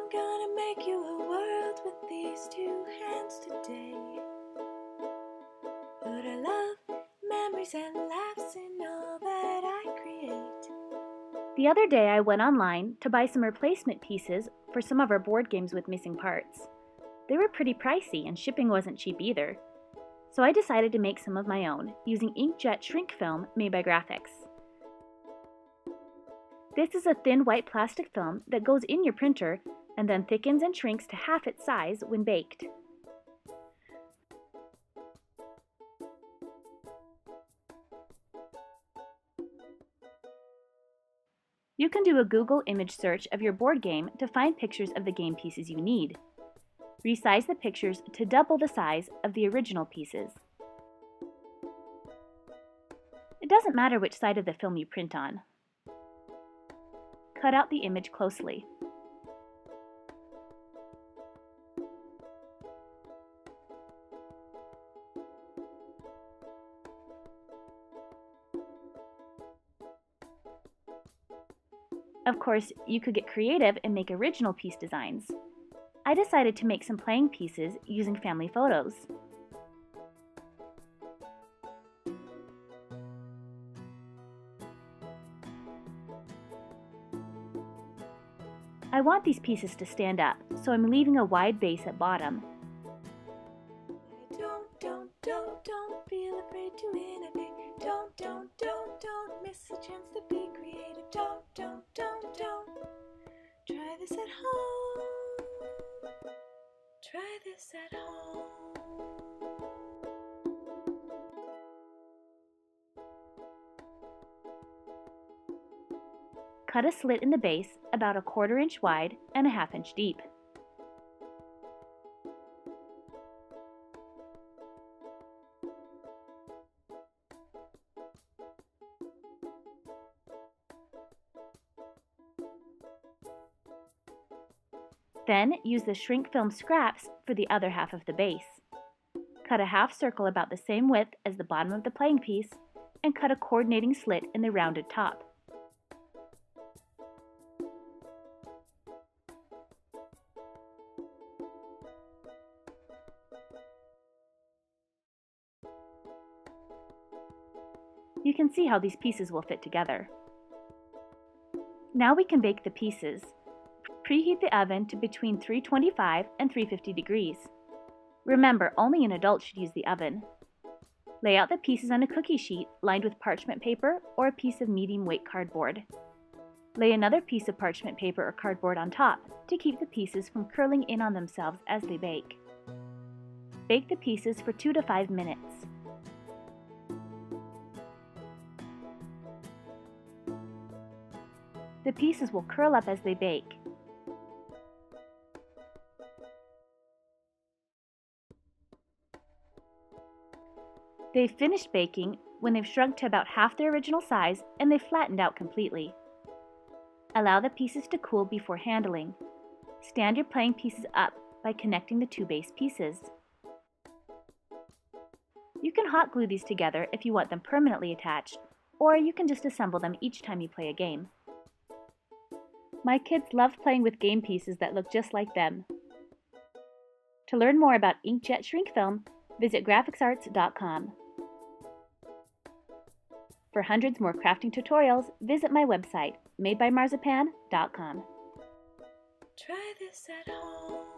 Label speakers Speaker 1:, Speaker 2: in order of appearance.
Speaker 1: I'm gonna make you a world with these two hands today. Put a love, memories, and laughs in all that I create.
Speaker 2: The other day I went online to buy some replacement pieces for some of our board games with missing parts. They were pretty pricey and shipping wasn't cheap either. So I decided to make some of my own using inkjet shrink film made by Grafix. This is a thin white plastic film that goes in your printer and then thickens and shrinks to half its size when baked. You can do a Google image search of your board game to find pictures of the game pieces you need. Resize the pictures to double the size of the original pieces. It doesn't matter which side of the film you print on. Cut out the image closely. Of course, you could get creative and make original piece designs. I decided to make some playing pieces using family photos. I want these pieces to stand up, so I'm leaving a wide base at bottom.
Speaker 1: Don't feel afraid to innovate. Don't miss a chance to be creative. Don't. Try this at home. Try this at home.
Speaker 2: Cut a slit in the base about 1/4 inch wide and 1/2 inch deep. Then use the shrink film scraps for the other half of the base. Cut a half circle about the same width as the bottom of the playing piece and cut a coordinating slit in the rounded top. You can see how these pieces will fit together. Now we can bake the pieces. Preheat the oven to between 325 and 350 degrees. Remember, only an adult should use the oven. Lay out the pieces on a cookie sheet lined with parchment paper or a piece of medium weight cardboard. Lay another piece of parchment paper or cardboard on top to keep the pieces from curling in on themselves as they bake. Bake the pieces for 2 to 5 minutes. The pieces will curl up as they bake. They've finished baking when they've shrunk to about half their original size and they've flattened out completely. Allow the pieces to cool before handling. Stand your playing pieces up by connecting the two base pieces. You can hot glue these together if you want them permanently attached, or you can just assemble them each time you play a game. My kids love playing with game pieces that look just like them. To learn more about inkjet shrink film, visit grafixarts.com. For hundreds more crafting tutorials, visit my website, madebymarzipan.com.
Speaker 1: Try this at home.